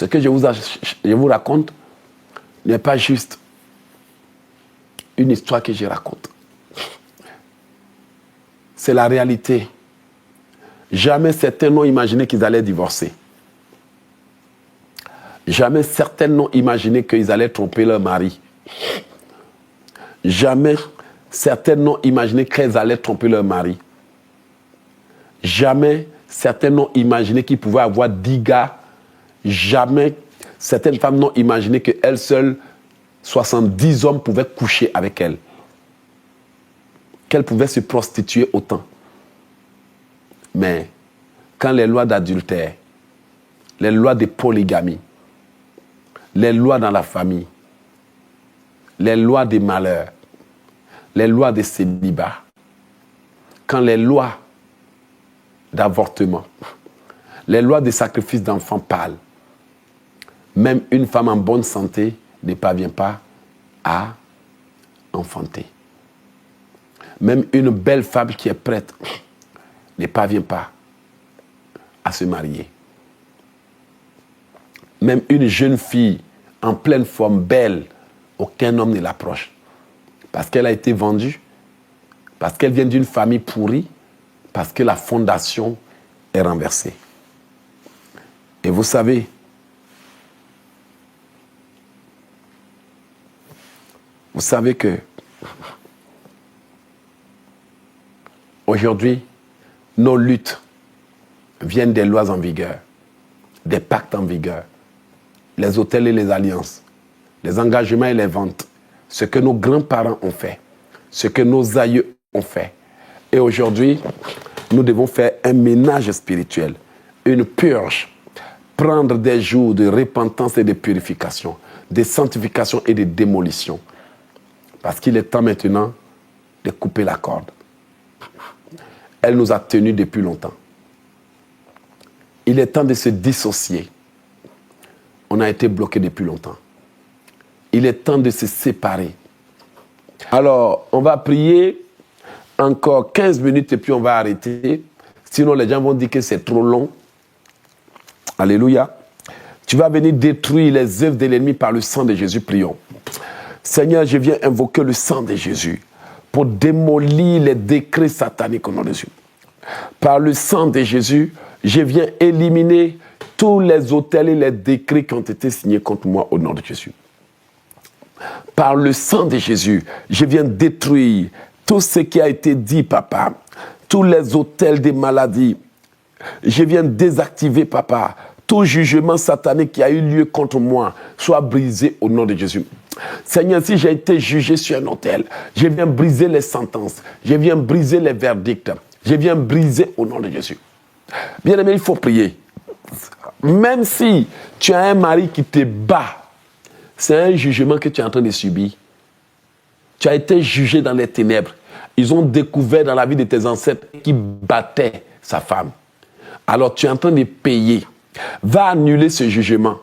Ce que je vous raconte n'est pas juste une histoire que je raconte. C'est la réalité. Jamais certains n'ont imaginé qu'ils allaient divorcer. Jamais certains n'ont imaginé qu'ils allaient tromper leur mari. Jamais certains n'ont imaginé qu'elles allaient tromper leur mari. Jamais certains n'ont imaginé qu'ils pouvaient avoir 10 gars. Jamais certaines femmes n'ont imaginé qu'elles seules, 70 hommes pouvaient coucher avec elles. Qu'elles pouvaient se prostituer autant. Mais quand les lois d'adultère, les lois de polygamie, les lois dans la famille, les lois des malheurs, les lois de célibat, quand les lois d'avortement, les lois de sacrifice d'enfants parlent, même une femme en bonne santé ne parvient pas à enfanter. Même une belle femme qui est prête ne parvient pas à se marier. Même une jeune fille en pleine forme, belle, aucun homme ne l'approche. Parce qu'elle a été vendue, parce qu'elle vient d'une famille pourrie, parce que la fondation est renversée. Et vous savez, que aujourd'hui, nos luttes viennent des lois en vigueur, des pactes en vigueur, les hôtels et les alliances, les engagements et les ventes, ce que nos grands-parents ont fait, ce que nos aïeux ont fait. Et aujourd'hui, nous devons faire un ménage spirituel, une purge, prendre des jours de repentance et de purification, de sanctification et de démolition. Parce qu'il est temps maintenant de couper la corde. Elle nous a tenus depuis longtemps. Il est temps de se dissocier. On a été bloqués depuis longtemps. Il est temps de se séparer. Alors, on va prier encore 15 minutes et puis on va arrêter. Sinon, les gens vont dire que c'est trop long. Alléluia. Tu vas venir détruire les œuvres de l'ennemi par le sang de Jésus. Prions. Seigneur, je viens invoquer le sang de Jésus pour démolir les décrets sataniques au nom de Jésus. Par le sang de Jésus, je viens éliminer tous les autels et les décrets qui ont été signés contre moi au nom de Jésus. Par le sang de Jésus, je viens détruire tout ce qui a été dit, papa, tous les autels des maladies. Je viens désactiver, papa, tout jugement satanique qui a eu lieu contre moi soit brisé au nom de Jésus. Seigneur, si j'ai été jugé sur un autel, je viens briser les sentences, je viens briser les verdicts, je viens briser au nom de Jésus. Bien-aimé, il faut prier. Même si tu as un mari qui te bat, c'est un jugement que tu es en train de subir. Tu as été jugé dans les ténèbres. Ils ont découvert dans la vie de tes ancêtres qui battaient sa femme. Alors tu es en train de payer. Va annuler ce jugement.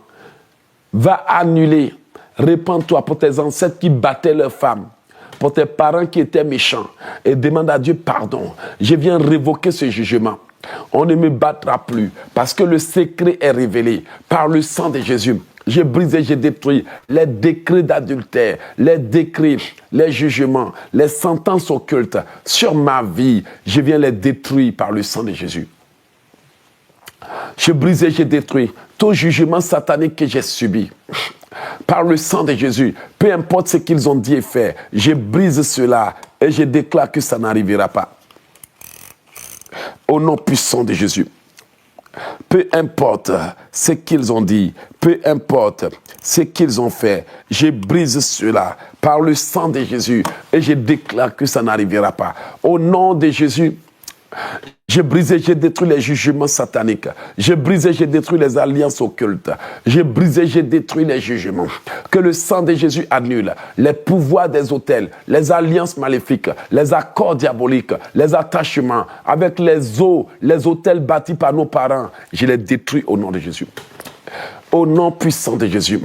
Va annuler. Répands-toi pour tes ancêtres qui battaient leurs femmes, pour tes parents qui étaient méchants, et demande à Dieu pardon. Je viens révoquer ce jugement. On ne me battra plus parce que le secret est révélé par le sang de Jésus. J'ai brisé, j'ai détruit les décrets d'adultère, les décrets, les jugements, les sentences occultes sur ma vie. Je viens les détruire par le sang de Jésus. J'ai brisé, j'ai détruit tout jugement satanique que j'ai subi. Par le sang de Jésus, peu importe ce qu'ils ont dit et fait, je brise cela et je déclare que ça n'arrivera pas. Au nom puissant de Jésus. Peu importe ce qu'ils ont dit, peu importe ce qu'ils ont fait, je brise cela par le sang de Jésus et je déclare que ça n'arrivera pas. Au nom de Jésus, j'ai brisé, j'ai détruit les jugements sataniques. J'ai brisé, j'ai détruit les alliances occultes. J'ai brisé, j'ai détruit les jugements. Que le sang de Jésus annule les pouvoirs des autels, les alliances maléfiques, les accords diaboliques, les attachements avec les autels bâtis par nos parents. Je les détruis au nom de Jésus. Au nom puissant de Jésus,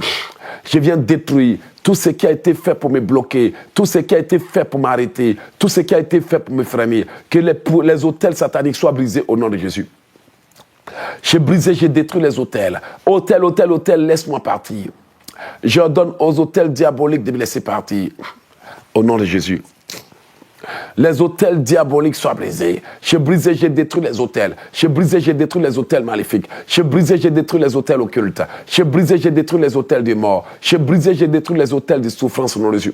je viens détruire tout ce qui a été fait pour me bloquer, tout ce qui a été fait pour m'arrêter, tout ce qui a été fait pour me freiner. Que les autels sataniques soient brisés au nom de Jésus. J'ai brisé, j'ai détruit les autels. Autel, autel, autel, laisse-moi partir. J'ordonne aux autels diaboliques de me laisser partir. Au nom de Jésus. Les autels diaboliques soient brisés. J'ai brisé, j'ai détruit les autels. J'ai brisé, j'ai détruit les autels maléfiques. J'ai brisé, j'ai détruit les autels occultes. J'ai brisé, j'ai détruit les autels de mort. J'ai brisé, j'ai détruit les autels de souffrance au nom de Jésus.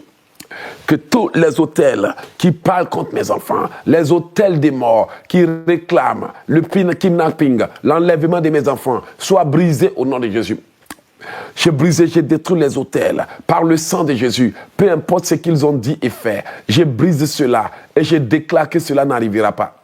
Que tous les autels qui parlent contre mes enfants, les autels des morts qui réclament le kidnapping, l'enlèvement de mes enfants, soient brisés au nom de Jésus. J'ai brisé, j'ai détruit les autels par le sang de Jésus. Peu importe ce qu'ils ont dit et fait, j'ai brisé cela et je déclare que cela n'arrivera pas.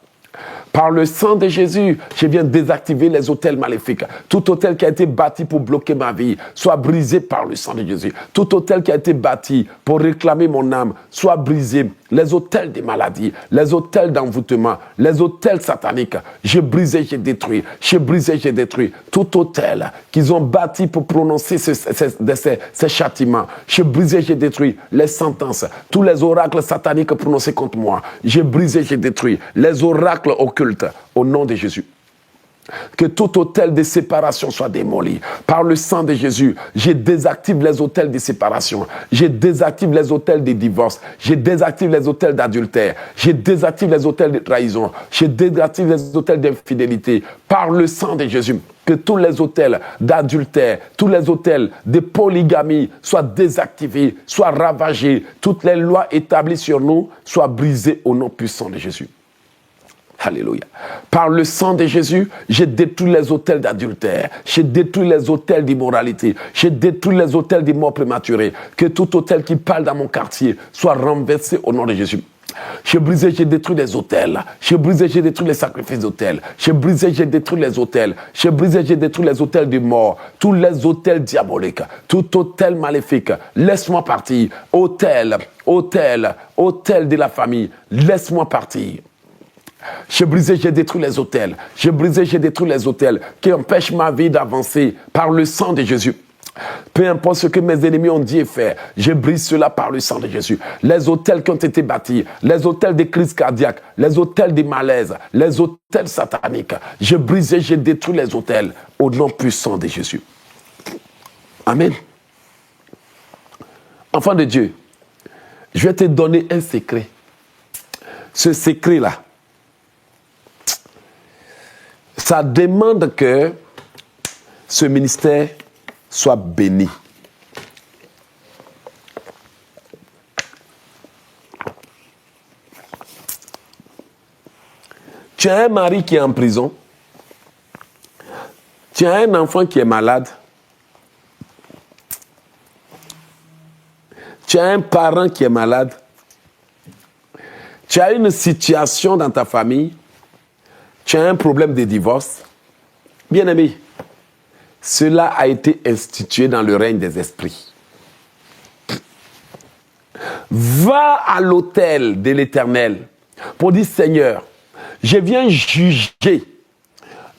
Par le sang de Jésus, je viens désactiver les autels maléfiques. Tout autel qui a été bâti pour bloquer ma vie, soit brisé par le sang de Jésus. Tout autel qui a été bâti pour réclamer mon âme, soit brisé. Les autels des maladies, les autels d'envoûtement, les autels sataniques, j'ai brisé, j'ai détruit. J'ai brisé, j'ai détruit. Tout autel qu'ils ont bâti pour prononcer ces châtiments, j'ai brisé, j'ai détruit. Les sentences, tous les oracles sataniques prononcés contre moi, j'ai brisé, j'ai détruit. Les oracles occultes, au nom de Jésus. Que tout autel de séparation soit démoli. Par le sang de Jésus, je désactive les autels de séparation. Je désactive les autels de divorce. Je désactive les autels d'adultère. Je désactive les autels de trahison. Je désactive les autels d'infidélité. Par le sang de Jésus, que tous les autels d'adultère, tous les autels de polygamie soient désactivés, soient ravagés. Toutes les lois établies sur nous soient brisées au nom puissant de Jésus. Alléluia. Par le sang de Jésus, j'ai détruit les autels d'adultère, j'ai détruit les autels d'immoralité, j'ai détruit les autels de mort prématurée. Que tout autel qui parle dans mon quartier soit renversé au nom de Jésus. J'ai brisé, j'ai détruit les autels. J'ai brisé, j'ai détruit les sacrifices d'autels. J'ai brisé, j'ai détruit les autels. J'ai brisé, j'ai détruit les autels de mort. Tous les autels diaboliques, tout autel maléfique. Laisse-moi partir. Autel, autel, autel de la famille. Laisse-moi partir. J'ai brisé, j'ai détruit les autels. J'ai brisé, j'ai détruit les autels qui empêchent ma vie d'avancer par le sang de Jésus. Peu importe ce que mes ennemis ont dit et fait, je brise cela par le sang de Jésus. Les autels qui ont été bâtis, les autels des crises cardiaques, les autels des malaises, les autels sataniques, je brise et je détruis les autels au nom puissant de Jésus. Amen. Enfant de Dieu, je vais te donner un secret. Ce secret-là, ça demande que ce ministère soit béni. Tu as un mari qui est en prison. Tu as un enfant qui est malade. Tu as un parent qui est malade. Tu as une situation dans ta famille. Tu as un problème de divorce. Bien-aimé, cela a été institué dans le règne des esprits. Va à l'autel de l'Éternel pour dire, Seigneur, je viens juger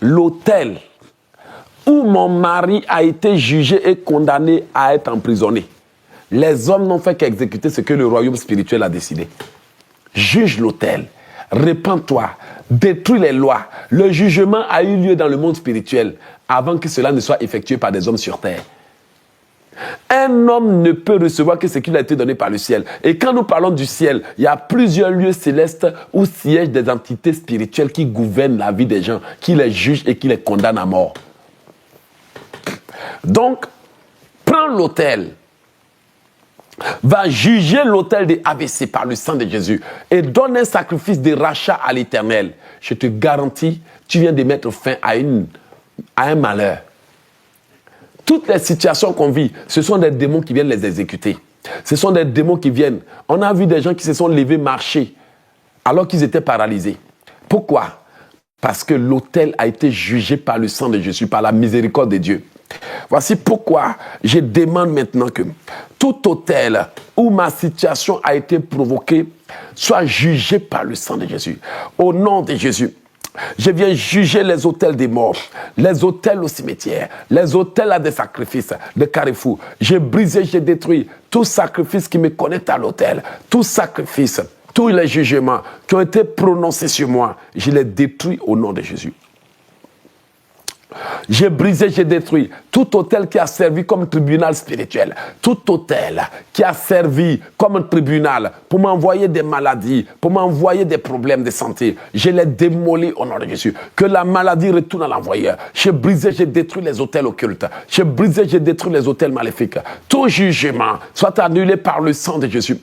l'autel où mon mari a été jugé et condamné à être emprisonné. Les hommes n'ont fait qu'exécuter ce que le royaume spirituel a décidé. Juge l'autel, répands-toi, détruis les lois. Le jugement a eu lieu dans le monde spirituel avant que cela ne soit effectué par des hommes sur terre. Un homme ne peut recevoir que ce qui lui a été donné par le ciel. Et quand nous parlons du ciel, il y a plusieurs lieux célestes où siègent des entités spirituelles qui gouvernent la vie des gens, qui les jugent et qui les condamnent à mort. Donc, prends l'autel. Va juger l'autel des AVC par le sang de Jésus et donne un sacrifice de rachat à l'Éternel. Je te garantis, tu viens de mettre fin à un malheur. Toutes les situations qu'on vit, ce sont des démons qui viennent les exécuter. Ce sont des démons qui viennent. On a vu des gens qui se sont levés marcher alors qu'ils étaient paralysés. Pourquoi? Parce que l'autel a été jugé par le sang de Jésus, par la miséricorde de Dieu. Voici pourquoi je demande maintenant que tout autel où ma situation a été provoquée soit jugé par le sang de Jésus. Au nom de Jésus, je viens juger les autels des morts, les autels au cimetière, les autels à des sacrifices de carrefour. J'ai brisé, j'ai détruit tout sacrifice qui me connecte à l'autel, tout sacrifice, tous les jugements qui ont été prononcés sur moi, je les détruis au nom de Jésus. J'ai brisé, j'ai détruit tout autel qui a servi comme tribunal spirituel. Tout autel qui a servi comme un tribunal pour m'envoyer des maladies, pour m'envoyer des problèmes de santé. Je l'ai démoli au nom de Jésus. Que la maladie retourne à l'envoyeur. J'ai brisé, j'ai détruit les autels occultes. J'ai brisé, j'ai détruit les autels maléfiques. Tout jugement soit annulé par le sang de Jésus.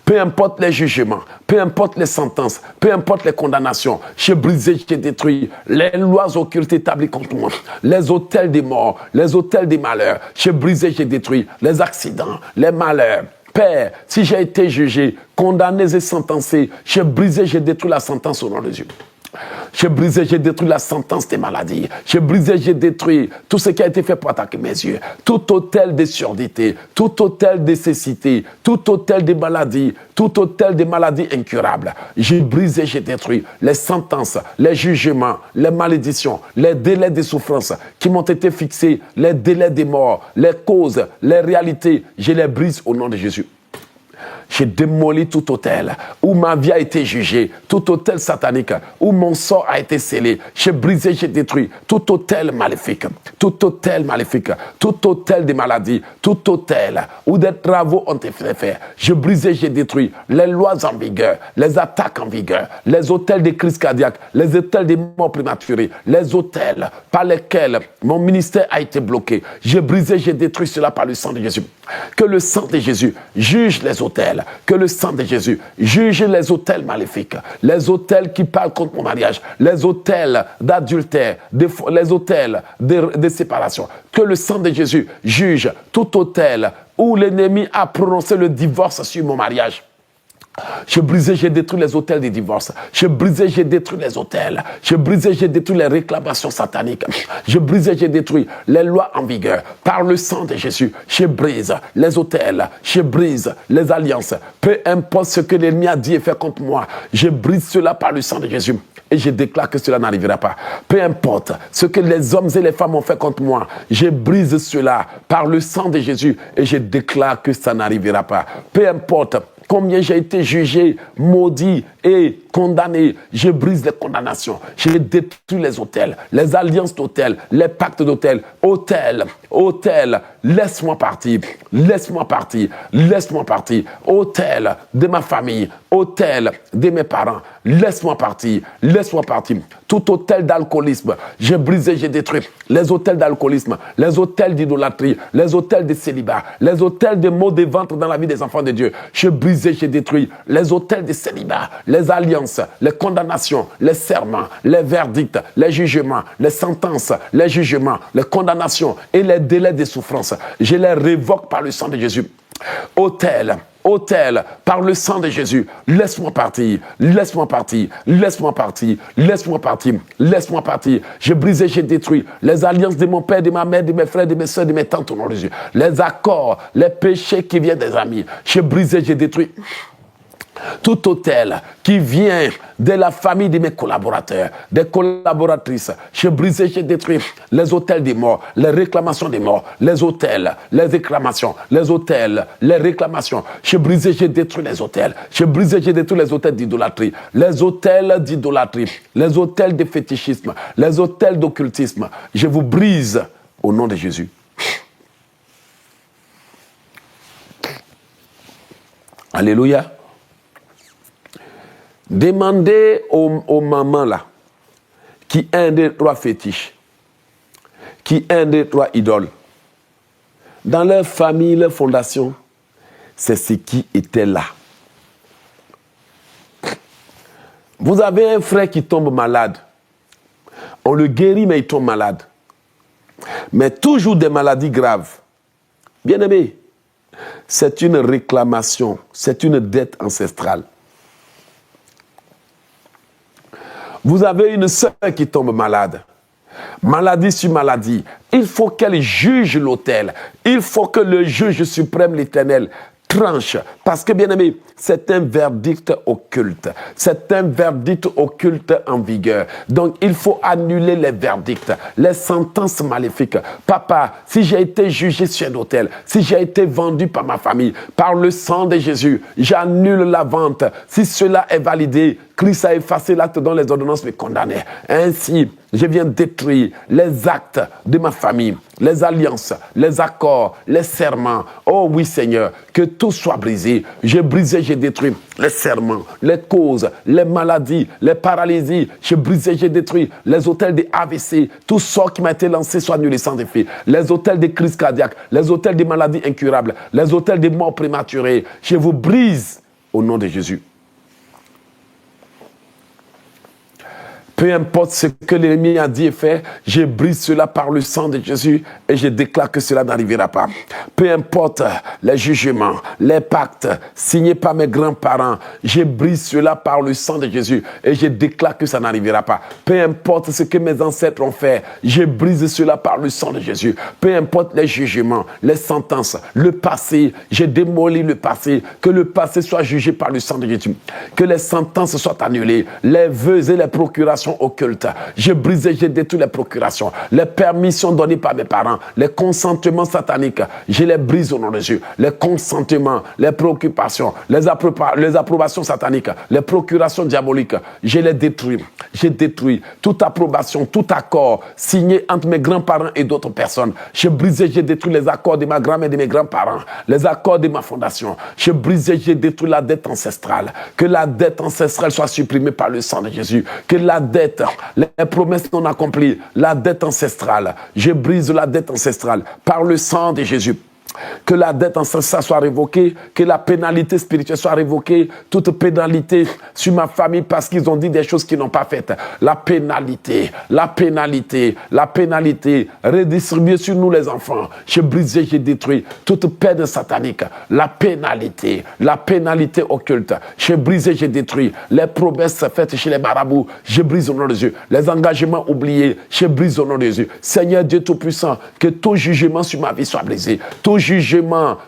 Peu importe les jugements, peu importe les sentences, peu importe les condamnations, j'ai brisé, j'ai détruit les lois occultes établies contre moi, les autels des morts, les autels des malheurs, j'ai brisé, j'ai détruit les accidents, les malheurs. Père, si j'ai été jugé, condamné et sentencé, j'ai brisé, j'ai détruit la sentence au nom de Dieu. J'ai brisé, j'ai détruit la sentence des maladies. J'ai brisé, j'ai détruit tout ce qui a été fait pour attaquer mes yeux. Tout autel de surdité, tout autel de cécité, tout autel de maladies, tout autel de maladies incurables. J'ai brisé, j'ai détruit les sentences, les jugements, les malédictions, les délais de souffrance qui m'ont été fixés, les délais des morts, les causes, les réalités. Je les brise au nom de Jésus. J'ai démoli tout autel où ma vie a été jugée, tout autel satanique où mon sort a été scellé. J'ai brisé, j'ai détruit tout autel maléfique, tout autel maléfique, tout autel des maladies, tout autel où des travaux ont été faits. J'ai brisé, j'ai détruit les lois en vigueur, les attaques en vigueur, les autels des crises cardiaques, les autels des morts prématurées, les autels par lesquels mon ministère a été bloqué. J'ai brisé, j'ai détruit cela par le sang de Jésus. Que le sang de Jésus juge les autels. Que le sang de Jésus juge les autels maléfiques, les autels qui parlent contre mon mariage, les autels d'adultère, les autels de séparation. Que le sang de Jésus juge tout autel où l'ennemi a prononcé le divorce sur mon mariage. J'ai brisé, j'ai détruit les autels des divorces. J'ai brisé, j'ai détruit les autels. J'ai brisé, j'ai détruit les réclamations sataniques. J'ai brisé, j'ai détruit les lois en vigueur. Par le sang de Jésus, je brise les autels. Je brise les alliances. Peu importe ce que l'ennemi a dit et fait contre moi, je brise cela par le sang de Jésus. Et je déclare que cela n'arrivera pas. Peu importe ce que les hommes et les femmes ont fait contre moi, je brise cela par le sang de Jésus et je déclare que ça n'arrivera pas. Peu importe combien j'ai été jugé, maudit et condamné, je brise les condamnations. Je détruis les autels, les alliances d'autels, les pactes d'autels. Autel, autel, laisse-moi partir, laisse-moi partir, laisse-moi partir. Autel de ma famille, autel de mes parents, laisse-moi partir, laisse-moi partir. Tout autel d'alcoolisme, j'ai brisé, j'ai détruit les autels d'alcoolisme, les autels d'idolâtrie, les autels de célibat, les autels de maux de ventre dans la vie des enfants de Dieu. J'ai brisé, j'ai détruit les autels de célibat, les alliances, les condamnations, les serments, les verdicts, les jugements, les sentences, les jugements, les condamnations et les délais de souffrance. Je les révoque par le sang de Jésus. Autel, autel, par le sang de Jésus, laisse-moi partir, laisse-moi partir, laisse-moi partir, laisse-moi partir, laisse-moi partir. J'ai brisé, j'ai détruit les alliances de mon père, de ma mère, de mes frères, de mes soeurs, de mes tantes au nom de Jésus. Les accords, les péchés qui viennent des amis. J'ai brisé, j'ai détruit. Tout autel qui vient de la famille de mes collaborateurs, des collaboratrices, j'ai brisé, j'ai détruit les autels des morts, les réclamations des morts, les autels, les réclamations, les autels, les réclamations. J'ai brisé, j'ai détruit les autels. J'ai brisé, j'ai détruit les autels d'idolâtrie, les autels d'idolâtrie, les autels de fétichisme, les autels d'occultisme. Je vous brise au nom de Jésus. Alléluia. Demandez aux mamans là, qui un des trois fétiches, qui un des trois idoles, dans leur famille, leur fondation, c'est ce qui était là. Vous avez un frère qui tombe malade. On le guérit, mais il tombe malade. Mais toujours des maladies graves. Bien-aimé, c'est une réclamation, c'est une dette ancestrale. Vous avez une sœur qui tombe malade. Maladie sur maladie. Il faut qu'elle juge l'autel. Il faut que le juge suprême, l'Éternel, tranche Parce que, bien-aimé, c'est un verdict occulte. C'est un verdict occulte en vigueur. Donc, il faut annuler les verdicts, les sentences maléfiques. Papa, si j'ai été jugé sur un autel, si j'ai été vendu par ma famille, par le sang de Jésus, j'annule la vente. Si cela est validé, Christ a effacé l'acte dont les ordonnances me condamnaient. Ainsi, je viens détruire les actes de ma famille, les alliances, les accords, les serments. Oh oui, Seigneur, que tout soit brisé. J'ai brisé, j'ai détruit les serments, les causes, les maladies, les paralysies. J'ai brisé, j'ai détruit les hôtels des AVC. Tout sort qui m'a été lancé soit annulé sans effet. Les hôtels des crises cardiaques, les hôtels des maladies incurables, les hôtels des morts prématurées. Je vous brise au nom de Jésus. Peu importe ce que l'ennemi a dit et fait, je brise cela par le sang de Jésus et je déclare que cela n'arrivera pas. Peu importe les jugements, les pactes signés par mes grands-parents, je brise cela par le sang de Jésus et je déclare que ça n'arrivera pas. Peu importe ce que mes ancêtres ont fait, je brise cela par le sang de Jésus. Peu importe les jugements, les sentences, le passé, je démolis le passé, que le passé soit jugé par le sang de Jésus, que les sentences soient annulées, les vœux et les procurations occultes. J'ai brisé, j'ai détruit les procurations, les permissions données par mes parents, les consentements sataniques, je les brise au nom de Jésus. Les consentements, les préoccupations, les approbations sataniques, les procurations diaboliques, je les détruis. J'ai détruit toute approbation, tout accord signé entre mes grands-parents et d'autres personnes. J'ai brisé, j'ai détruit les accords de ma grand-mère et de mes grands-parents, les accords de ma fondation. J'ai brisé, j'ai détruit la dette ancestrale. Que la dette ancestrale soit supprimée par le sang de Jésus. Que la dette, les promesses non accomplies, la dette ancestrale, je brise la dette ancestrale par le sang de Jésus. Que la dette ancestrale soit révoquée, que la pénalité spirituelle soit révoquée, toute pénalité sur ma famille parce qu'ils ont dit des choses qu'ils n'ont pas faites. La pénalité redistribuée sur nous les enfants. J'ai brisé, j'ai détruit toute peine satanique. La pénalité occulte. J'ai brisé, j'ai détruit les promesses faites chez les marabouts. J'ai brisé au nom de Dieu. Les engagements oubliés. J'ai brisé au nom de Jésus. Seigneur Dieu Tout-Puissant, que tout jugement sur ma vie soit brisé. Tout jugement,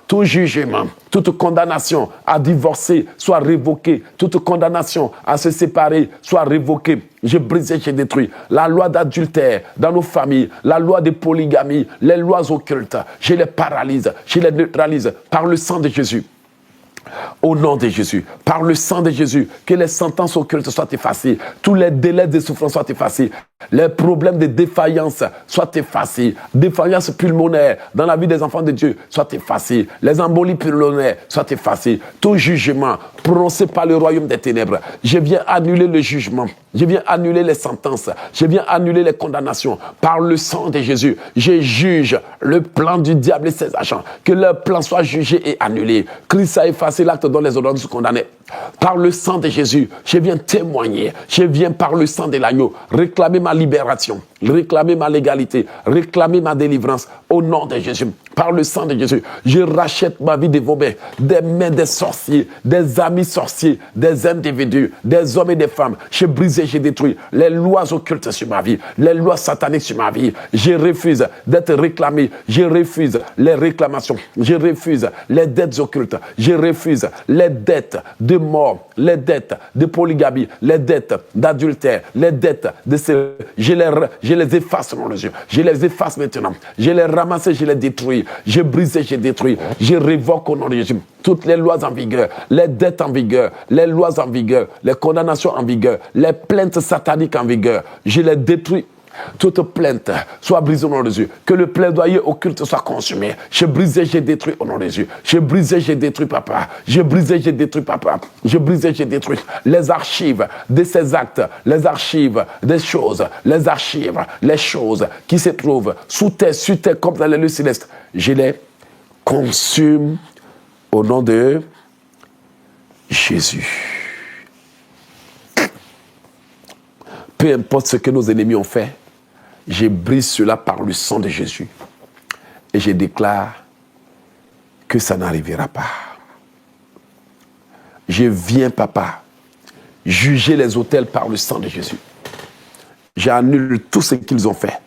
toute condamnation à divorcer soit révoquée, toute condamnation à se séparer soit révoquée. J'ai brisé, j'ai détruit la loi d'adultère dans nos familles, la loi de polygamie, les lois occultes. Je les paralyse, je les neutralise par le sang de Jésus. Au nom de Jésus, par le sang de Jésus, que les sentences occultes soient effacées, tous les délais de souffrance soient effacés, les problèmes de défaillance soient effacés, défaillance pulmonaire dans la vie des enfants de Dieu soient effacés, les embolies pulmonaires soient effacées, tout jugement prononcé par le royaume des ténèbres, je viens annuler le jugement, je viens annuler les sentences, je viens annuler les condamnations par le sang de Jésus. Je juge le plan du diable et ses agents, que leur plan soit jugé et annulé. Christ a effacé l'acte dont les ordonnances condamnaient. Par le sang de Jésus, je viens témoigner, je viens par le sang de l'agneau réclamer ma libération, réclamer ma légalité, réclamer ma délivrance au nom de Jésus. Par le sang de Jésus, je rachète ma vie des mains des sorciers, des amis sorciers, des individus, des hommes et des femmes. J'ai brisé, j'ai détruit les lois occultes sur ma vie, les lois sataniques sur ma vie. Je refuse d'être réclamé, je refuse les réclamations, je refuse les dettes occultes, je refuse les dettes de mort, les dettes de polygamie, les dettes d'adultère, les dettes de ce... Je les efface, mon Dieu. Je les efface maintenant. Je les ramasse, je les détruis. Je brise, je détruis. Je révoque au nom de Jésus toutes les lois en vigueur, les dettes en vigueur, les lois en vigueur, les condamnations en vigueur, les plaintes sataniques en vigueur. Je les détruis. Toute plainte soit brisée au nom de Jésus. Que le plaidoyer occulte soit consumé. J'ai brisé, j'ai détruit au nom de Jésus. J'ai brisé, j'ai détruit papa. J'ai brisé, j'ai détruit papa. J'ai brisé, j'ai détruit les archives de ces actes, les archives des choses, les archives, les choses qui se trouvent sous terre, sur terre, comme dans les lieux célestes. Je les consume au nom de Jésus. Peu importe ce que nos ennemis ont fait, je brise cela par le sang de Jésus. Et je déclare que ça n'arrivera pas. Je viens, papa, juger les autels par le sang de Jésus. J'annule tout ce qu'ils ont fait.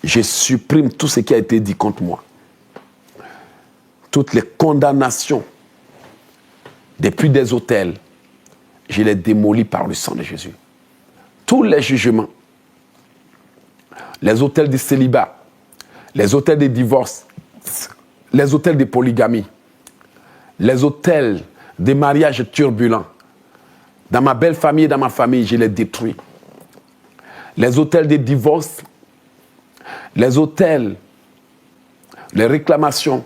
Je supprime tout ce qui a été dit contre moi. toutes les condamnations depuis des autels, je les démolis par le sang de Jésus. Tous les jugements, les autels du célibat, les autels des divorces, les autels de polygamie, les autels des mariages turbulents, dans ma belle famille et dans ma famille, je les détruis. Les autels des divorces, les autels, les réclamations,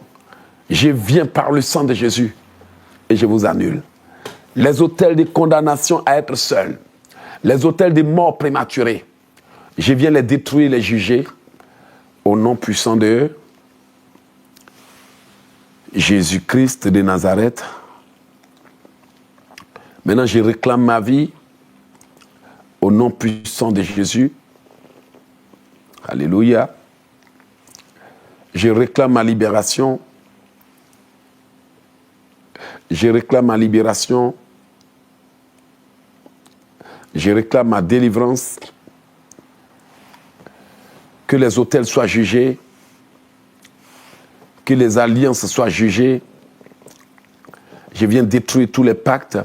je viens par le sang de Jésus et je vous annule. Les autels de condamnation à être seul, les autels de mort prématurée, je viens les détruire, les juger au nom puissant de Jésus-Christ de Nazareth. Maintenant, je réclame ma vie au nom puissant de Jésus. Alléluia. Je réclame ma libération. Je réclame ma libération. Je réclame ma délivrance. Que les autels soient jugés. Que les alliances soient jugées. Je viens détruire tous les pactes.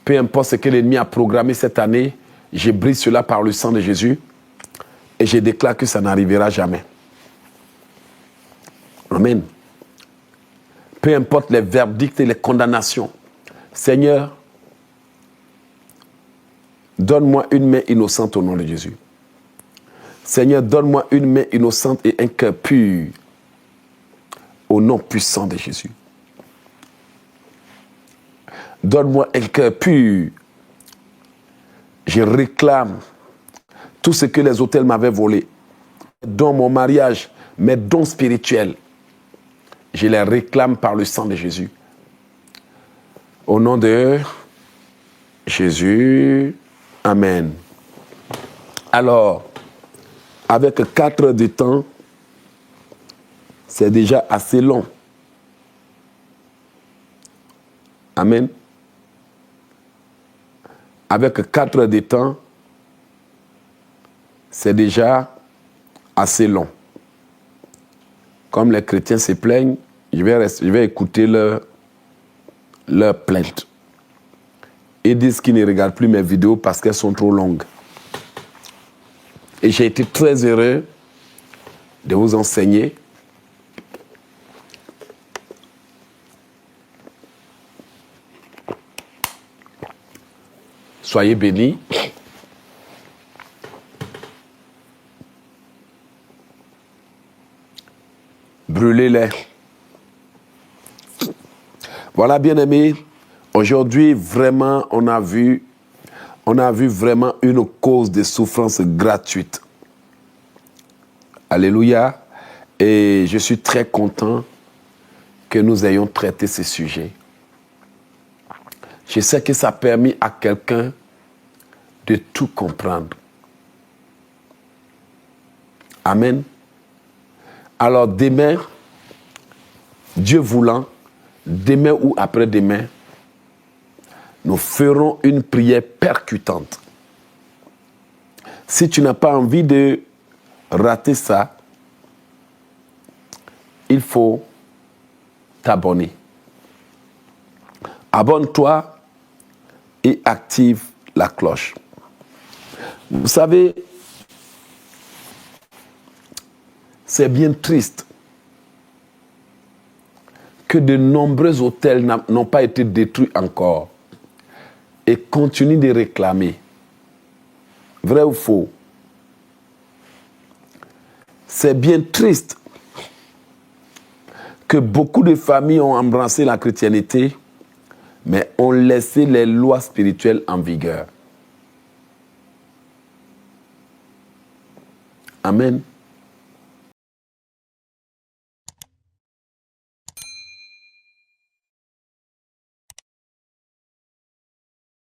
Peu importe ce que l'ennemi a programmé cette année, je brise cela par le sang de Jésus et je déclare que ça n'arrivera jamais. Amen. Peu importe les verdicts et les condamnations, Seigneur, donne-moi une main innocente au nom de Jésus. Seigneur, donne-moi une main innocente et un cœur pur au nom puissant de Jésus. Donne-moi un cœur pur. Je réclame tout ce que les autels m'avaient volé. Dans mon mariage, mes dons spirituels, je les réclame par le sang de Jésus. Au nom de Jésus, Amen. Alors, avec 4 heures de temps, c'est déjà assez long. Amen. Avec 4 heures de temps, c'est déjà assez long. Comme les chrétiens se plaignent, je vais écouter leur plainte. Ils disent qu'ils ne regardent plus mes vidéos parce qu'elles sont trop longues. Et j'ai été très heureux de vous enseigner. Soyez bénis. Brûlez-les. Voilà, bien-aimés. Aujourd'hui, vraiment, on a vu vraiment une cause de souffrance gratuite. Alléluia. Et je suis très content que nous ayons traité ce sujet. Je sais que ça a permis à quelqu'un de tout comprendre. Amen. Alors demain, Dieu voulant, demain ou après-demain, nous ferons une prière percutante. Si tu n'as pas envie de rater ça, il faut t'abonner. Abonne-toi et active la cloche. Vous savez, c'est bien triste que de nombreux hôtels n'ont pas été détruits encore et continuent de réclamer. Vrai ou faux? C'est bien triste que beaucoup de familles ont embrassé la chrétienté, mais ont laissé les lois spirituelles en vigueur. Amen.